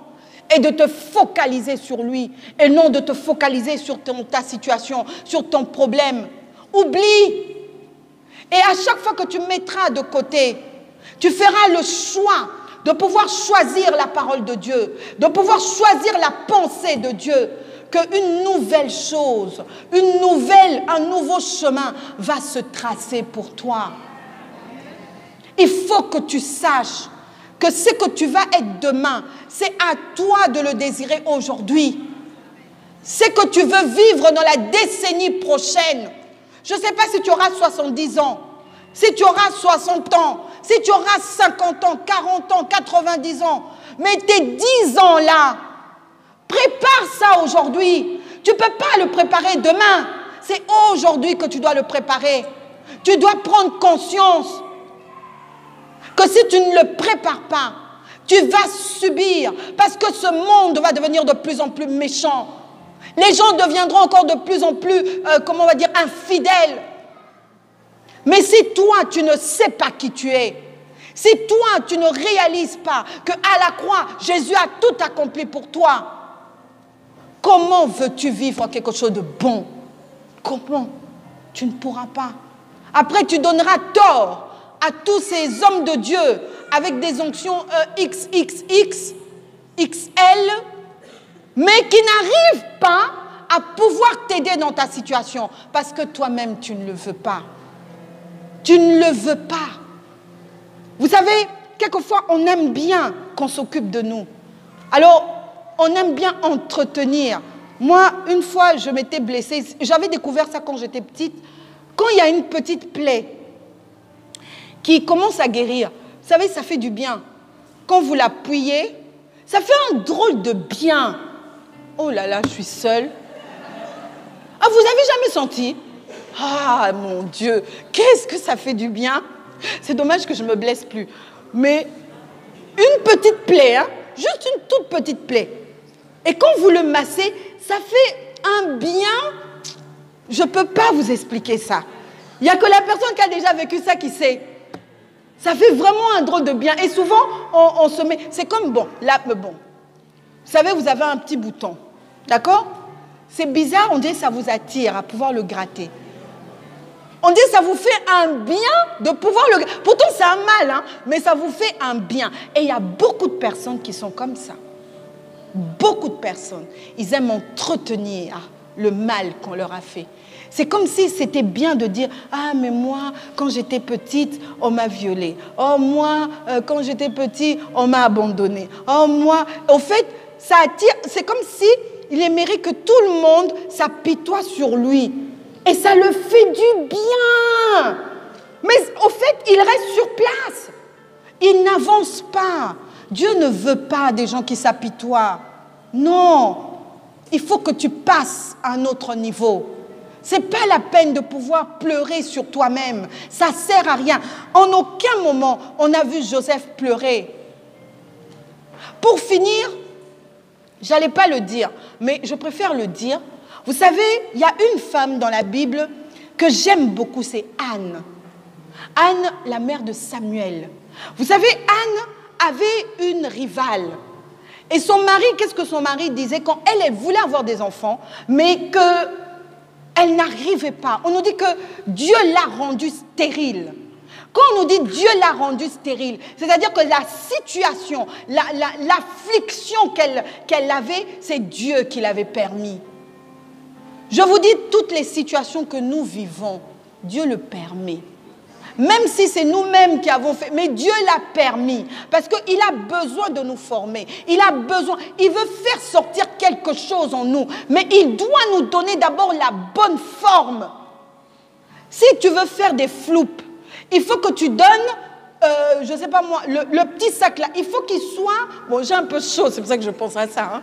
et de te focaliser sur lui et non de te focaliser sur ta situation, sur ton problème. Oublie. Et à chaque fois que tu mettras de côté, tu feras le choix de pouvoir choisir la parole de Dieu, de pouvoir choisir la pensée de Dieu, qu'une nouvelle chose, un nouveau chemin va se tracer pour toi. Il faut que tu saches que ce que tu vas être demain, c'est à toi de le désirer aujourd'hui. Ce que tu veux vivre dans la décennie prochaine. Je ne sais pas si tu auras 70 ans, si tu auras 60 ans, si tu auras 50 ans, 40 ans, 90 ans. Mais tes 10 ans là, prépare ça aujourd'hui. Tu ne peux pas le préparer demain. C'est aujourd'hui que tu dois le préparer. Tu dois prendre conscience que si tu ne le prépares pas, tu vas subir, parce que ce monde va devenir de plus en plus méchant. Les gens deviendront encore de plus en plus, comment on va dire, infidèles. Mais si toi, tu ne sais pas qui tu es, si toi, tu ne réalises pas qu'à la croix, Jésus a tout accompli pour toi, comment veux-tu vivre quelque chose de bon? Comment? Tu ne pourras pas. Après, tu donneras tort à tous ces hommes de Dieu avec des onctions XXX, XL, mais qui n'arrivent pas à pouvoir t'aider dans ta situation parce que toi-même, tu ne le veux pas. Tu ne le veux pas. Vous savez, quelquefois, on aime bien qu'on s'occupe de nous. Alors, on aime bien entretenir. Moi, une fois, je m'étais blessée. J'avais découvert ça quand j'étais petite. Quand il y a une petite plaie qui commence à guérir, vous savez, ça fait du bien. Quand vous l'appuyez, ça fait un drôle de bien. Oh là là, je suis seule. Ah, vous avez jamais senti? Ah, mon Dieu, qu'est-ce que ça fait du bien. C'est dommage que je ne me blesse plus. Mais une petite plaie, hein, juste une toute petite plaie. Et quand vous le massez, ça fait un bien. Je ne peux pas vous expliquer ça. Il n'y a que la personne qui a déjà vécu ça qui sait. Ça fait vraiment un drôle de bien. Et souvent, on se met... C'est comme, bon, là, bon. Vous savez, vous avez un petit bouton. D'accord? C'est bizarre, on dirait que ça vous attire à pouvoir le gratter. On dit ça vous fait un bien de pouvoir le... Pourtant c'est un mal, hein, mais ça vous fait un bien. Et il y a beaucoup de personnes qui sont comme ça. Beaucoup de personnes. Ils aiment entretenir le mal qu'on leur a fait. C'est comme si c'était bien de dire « Ah, mais moi, quand j'étais petite, on m'a violée. Oh, moi, quand j'étais petit, on m'a abandonnée. Oh, moi... » Au fait, ça attire... C'est comme si il aimerait que tout le monde s'apitoie sur lui. Et ça le fait du bien. Mais au fait, il reste sur place. Il n'avance pas. Dieu ne veut pas des gens qui s'apitoient. Non. Il faut que tu passes à un autre niveau. Ce n'est pas la peine de pouvoir pleurer sur toi-même. Ça ne sert à rien. En aucun moment, on a vu Joseph pleurer. Pour finir, je n'allais pas le dire, mais je préfère le dire. Vous savez, il y a une femme dans la Bible que j'aime beaucoup, c'est Anne. Anne, la mère de Samuel. Vous savez, Anne avait une rivale. Et son mari, qu'est-ce que son mari disait quand elle voulait avoir des enfants, mais qu'elle n'arrivait pas. On nous dit que Dieu l'a rendue stérile. Quand on nous dit Dieu l'a rendue stérile, c'est-à-dire que la situation, l'affliction qu'elle avait, c'est Dieu qui l'avait permis. Je vous dis, toutes les situations que nous vivons, Dieu le permet. Même si c'est nous-mêmes qui avons fait, mais Dieu l'a permis. Parce qu'il a besoin de nous former. Il veut faire sortir quelque chose en nous. Mais il doit nous donner d'abord la bonne forme. Si tu veux faire des floupes, il faut que tu donnes, je ne sais pas moi, le petit sac là. Il faut qu'il soit... Bon, j'ai un peu chaud, c'est pour ça que je pense à ça. Hein.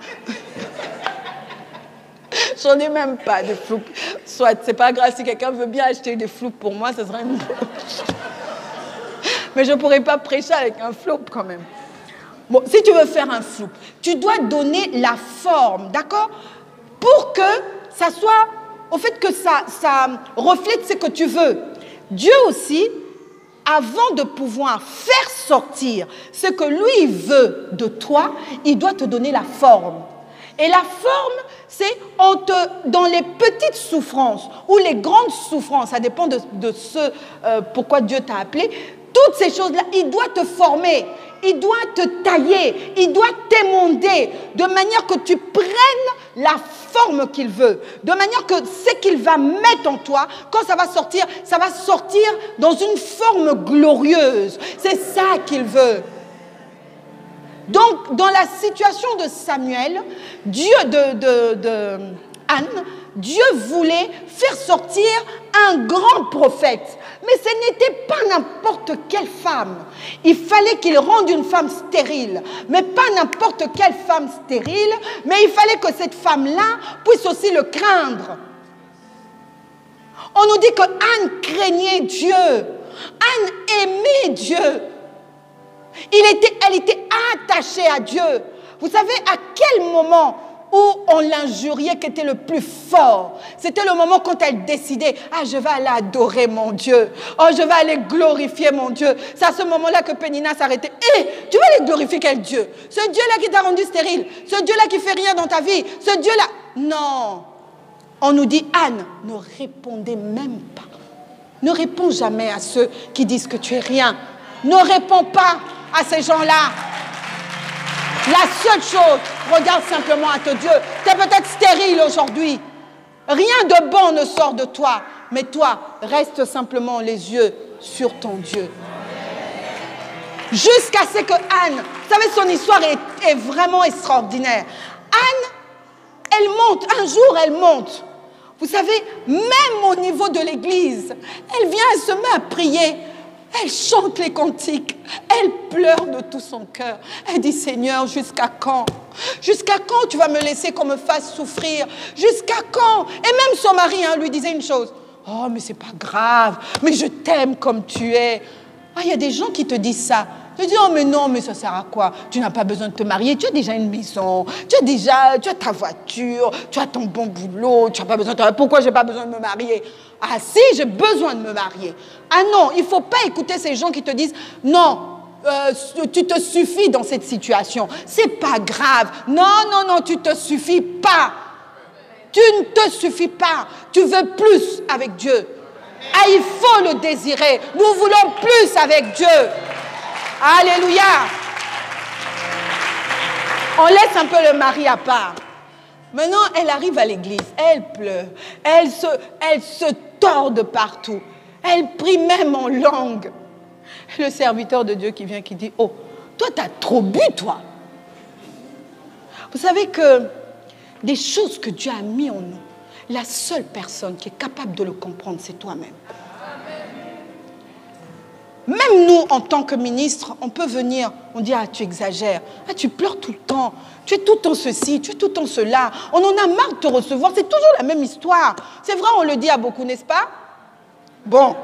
J'en ai même pas de floupes. Soit, c'est pas grave, si quelqu'un veut bien acheter des floupes pour moi, ce serait une... Mais je ne pourrais pas prêcher avec un floupe quand même. Bon, si tu veux faire un floupe, tu dois donner la forme, d'accord? Pour que ça soit, au fait que ça reflète ce que tu veux. Dieu aussi, avant de pouvoir faire sortir ce que lui veut de toi, il doit te donner la forme. Et la forme, c'est dans les petites souffrances ou les grandes souffrances, ça dépend de ce pourquoi Dieu t'a appelé, toutes ces choses-là, il doit te former, il doit te tailler, il doit t'émonder, de manière que tu prennes la forme qu'il veut, de manière que ce qu'il va mettre en toi, quand ça va sortir dans une forme glorieuse. C'est ça qu'il veut. Donc, dans la situation de Samuel, Anne, Dieu voulait faire sortir un grand prophète. Mais ce n'était pas n'importe quelle femme. Il fallait qu'il rende une femme stérile. Mais pas n'importe quelle femme stérile, mais il fallait que cette femme-là puisse aussi le craindre. On nous dit que Anne craignait Dieu. Anne aimait Dieu. Elle était attachée à Dieu. Vous savez à quel moment où on l'injuriait qui était le plus fort? C'était le moment quand elle décidait, je vais aller adorer mon Dieu. Oh, je vais aller glorifier mon Dieu. C'est à ce moment-là que Pénina s'arrêtait. Tu vas aller glorifier quel Dieu? Ce Dieu-là qui t'a rendu stérile. Ce Dieu-là qui fait rien dans ta vie. Ce Dieu-là. Non. On nous dit, Anne, ne répondez même pas. Ne réponds jamais à ceux qui disent que tu es rien. Ne réponds pas à ces gens-là. La seule chose, regarde simplement à ton Dieu. Tu es peut-être stérile aujourd'hui. Rien de bon ne sort de toi. Mais toi, reste simplement les yeux sur ton Dieu. Jusqu'à ce que Anne, vous savez, son histoire est vraiment extraordinaire. Anne, elle monte, un jour elle monte. Vous savez, même au niveau de l'église, elle vient, elle se met à prier. Elle chante les cantiques. Elle pleure de tout son cœur. Elle dit, Seigneur, jusqu'à quand? Jusqu'à quand tu vas me laisser qu'on me fasse souffrir? Jusqu'à quand? Et même son mari lui disait une chose. Oh, mais c'est pas grave. Mais je t'aime comme tu es. Il y a des gens qui te disent ça. Je dis, oh mais non, mais ça sert à quoi? Tu n'as pas besoin de te marier, tu as déjà une maison, tu as ta voiture, tu as ton bon boulot, tu n'as pas besoin de te marier. Pourquoi je n'ai pas besoin de me marier? Ah si, j'ai besoin de me marier. Ah non, il ne faut pas écouter ces gens qui te disent, non, tu te suffis dans cette situation. C'est pas grave. Non, non, non, tu te suffis pas. Tu ne te suffis pas. Tu veux plus avec Dieu. Ah, il faut le désirer. Nous voulons plus avec Dieu. Alléluia. On laisse un peu le mari à part. Maintenant, elle arrive à l'église. Elle pleure. Elle se tord de partout. Elle prie même en langue. Le serviteur de Dieu qui vient, qui dit, oh, toi, tu as trop bu, toi. Vous savez que des choses que Dieu a mis en nous, la seule personne qui est capable de le comprendre, c'est toi-même. Même nous, en tant que ministre, on peut venir, on dit, ah, tu exagères, ah, tu pleures tout le temps, tu es tout le temps ceci, tu es tout le temps cela, on en a marre de te recevoir, c'est toujours la même histoire. C'est vrai, on le dit à beaucoup, n'est-ce pas? Bon,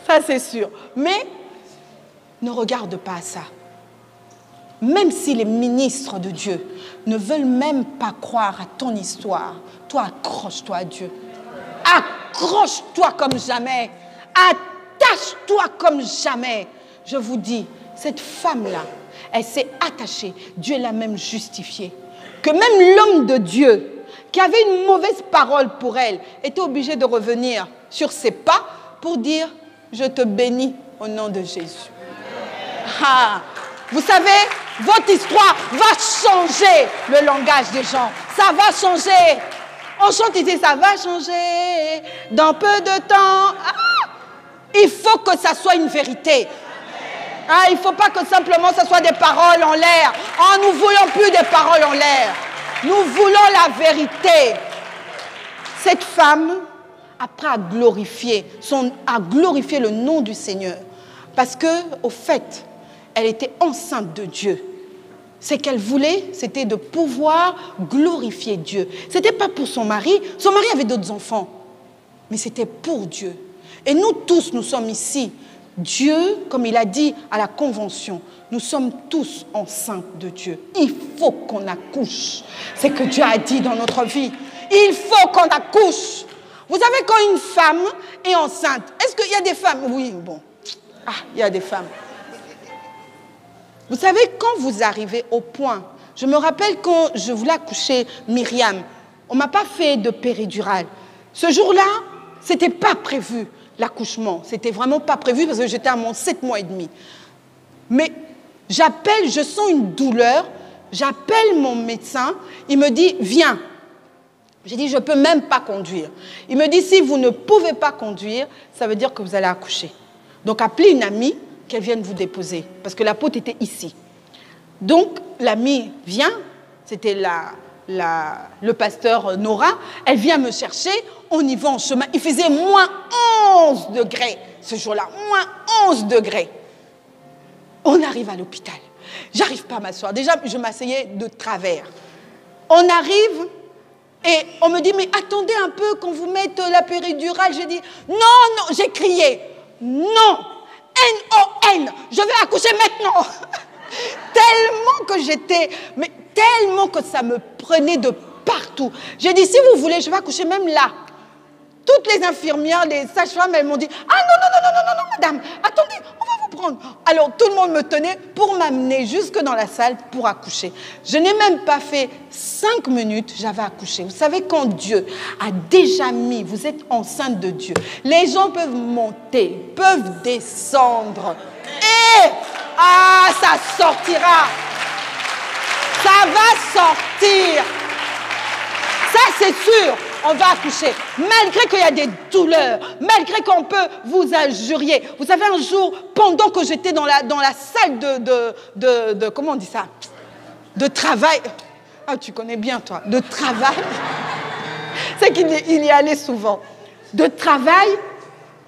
ça c'est sûr. Mais ne regarde pas ça. Même si les ministres de Dieu ne veulent même pas croire à ton histoire, toi, accroche-toi à Dieu. Accroche-toi comme jamais. Attache-toi comme jamais. Je vous dis, cette femme-là, elle s'est attachée. Dieu l'a même justifiée. Que même l'homme de Dieu, qui avait une mauvaise parole pour elle, était obligé de revenir sur ses pas pour dire, je te bénis au nom de Jésus. Ah, vous savez, votre histoire va changer le langage des gens. Ça va changer. On chante ici, ça va changer dans peu de temps. Ah, il faut que ça soit une vérité. Ah, il ne faut pas que simplement ça soit des paroles en l'air. Ah, nous ne voulons plus des paroles en l'air. Nous voulons la vérité. Cette femme, après, a glorifié le nom du Seigneur. Parce que, au fait, elle était enceinte de Dieu. Ce qu'elle voulait, c'était de pouvoir glorifier Dieu. Ce n'était pas pour son mari. Son mari avait d'autres enfants. Mais c'était pour Dieu. Et nous tous, nous sommes ici. Dieu, comme il a dit à la convention, nous sommes tous enceintes de Dieu. Il faut qu'on accouche. C'est ce que Dieu a dit dans notre vie. Il faut qu'on accouche. Vous savez, quand une femme est enceinte, est-ce qu'il y a des femmes? Oui, bon. Ah, il y a des femmes. Vous savez, quand vous arrivez au point, je me rappelle quand je voulais accoucher Myriam, on ne m'a pas fait de péridurale. Ce jour-là, ce n'était pas prévu, l'accouchement. C'était vraiment pas prévu parce que j'étais à mon 7 mois et demi. Mais j'appelle, je sens une douleur, j'appelle mon médecin, il me dit, viens. J'ai dit, je ne peux même pas conduire. Il me dit, si vous ne pouvez pas conduire, ça veut dire que vous allez accoucher. Donc, appelez une amie, qu'elle vienne vous déposer, parce que la porte était ici. Donc, l'amie vient, c'était le pasteur Nora, elle vient me chercher, on y va en chemin. Il faisait moins 11 degrés ce jour-là, moins 11 degrés. On arrive à l'hôpital. J'arrive pas à m'asseoir. Déjà, je m'asseyais de travers. On arrive et on me dit, mais attendez un peu qu'on vous mette la péridurale. J'ai dit, non, non, j'ai crié, non. N-O-N, je vais accoucher maintenant. Tellement que j'étais, mais tellement que ça me prenait de partout. J'ai dit, si vous voulez, je vais accoucher même là. Toutes les infirmières, les sages-femmes, elles m'ont dit, ah non, madame, attendez, on va vous prendre. Alors tout le monde me tenait pour m'amener jusque dans la salle pour accoucher. Je n'ai même pas fait 5 minutes, j'avais accouché. Vous savez, quand Dieu a déjà mis, vous êtes enceinte de Dieu, les gens peuvent monter, peuvent descendre. Et, ça sortira. Ça va sortir. Ça, c'est sûr. On va accoucher, malgré qu'il y a des douleurs, malgré qu'on peut vous injurier. Vous savez, un jour, pendant que j'étais dans la salle de comment on dit ça? De travail. Ah, tu connais bien, toi. De travail. C'est qu'il y allait souvent. De travail,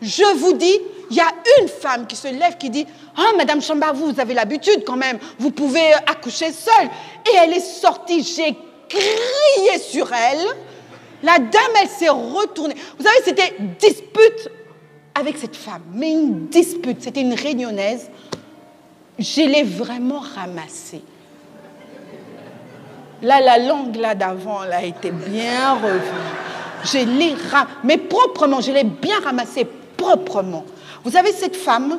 je vous dis, il y a une femme qui se lève, qui dit, ah, Madame Chamba, vous avez l'habitude quand même, vous pouvez accoucher seule. Et elle est sortie, j'ai crié sur elle. La dame, elle s'est retournée. Vous savez, c'était dispute avec cette femme. Mais une dispute, c'était une réunionnaise. Je l'ai vraiment ramassée. Là, la langue là d'avant, elle a été bien revenue. Je l'ai ramassée, mais proprement, je l'ai bien ramassée proprement. Vous savez, cette femme,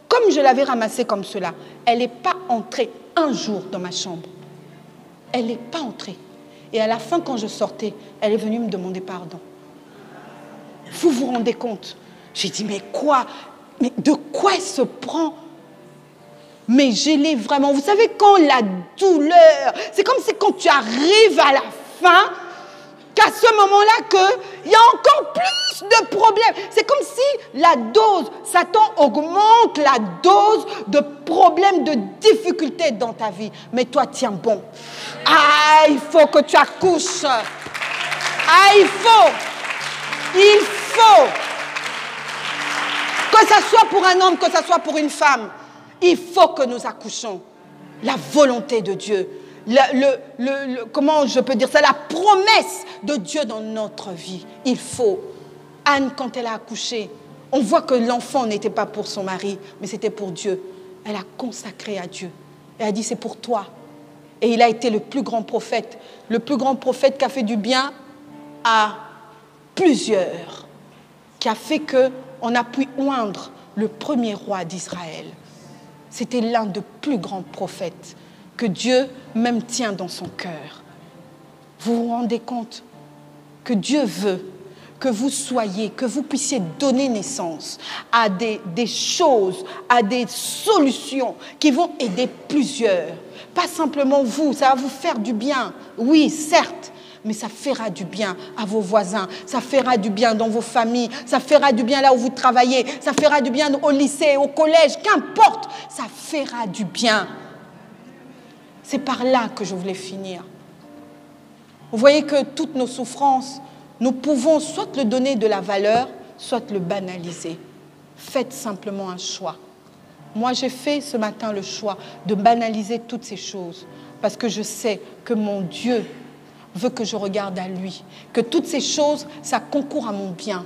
comme je l'avais ramassée comme cela, elle n'est pas entrée un jour dans ma chambre. Elle n'est pas entrée. Et à la fin, quand je sortais, elle est venue me demander pardon. Vous vous rendez compte? J'ai dit, mais quoi? Mais de quoi elle se prend? Mais je l'ai vraiment. Vous savez, quand la douleur, c'est comme si quand tu arrives à la fin, qu'à ce moment-là, qu'il y a encore plus de problèmes. C'est comme si la dose, Satan augmente la dose de problèmes, de difficultés dans ta vie. Mais toi, tiens bon. Ah, il faut que tu accouches. Ah, il faut. Que ça soit pour un homme, que ça soit pour une femme, il faut que nous accouchons. La volonté de Dieu. Comment je peux dire ça? La promesse de Dieu dans notre vie. Il faut. Anne, quand elle a accouché, on voit que l'enfant n'était pas pour son mari, mais c'était pour Dieu. Elle a consacré à Dieu. Elle a dit, c'est pour toi. Et il a été le plus grand prophète qui a fait du bien à plusieurs, qui a fait qu'on a pu oindre le premier roi d'Israël. C'était l'un des plus grands prophètes que Dieu même tient dans son cœur. Vous vous rendez compte que Dieu veut que vous soyez, que vous puissiez donner naissance à des choses, à des solutions qui vont aider plusieurs. Pas simplement vous, ça va vous faire du bien. Oui, certes, mais ça fera du bien à vos voisins, ça fera du bien dans vos familles, ça fera du bien là où vous travaillez, ça fera du bien au lycée, au collège, qu'importe, ça fera du bien. C'est par là que je voulais finir. Vous voyez que toutes nos souffrances, nous pouvons soit le donner de la valeur, soit le banaliser. Faites simplement un choix. Moi, j'ai fait ce matin le choix de banaliser toutes ces choses parce que je sais que mon Dieu veut que je regarde à lui, que toutes ces choses, ça concourt à mon bien.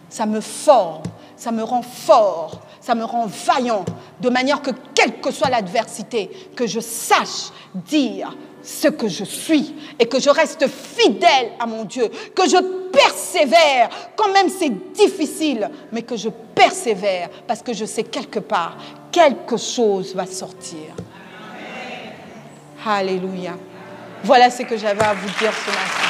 Ça me forme, ça me rend fort, ça me rend vaillant, de manière que, quelle que soit l'adversité, que je sache dire ce que je suis et que je reste fidèle à mon Dieu, que je persévère, quand même c'est difficile, mais que je persévère parce que je sais quelque part, quelque chose va sortir. Amen. Alléluia. Voilà ce que j'avais à vous dire ce matin.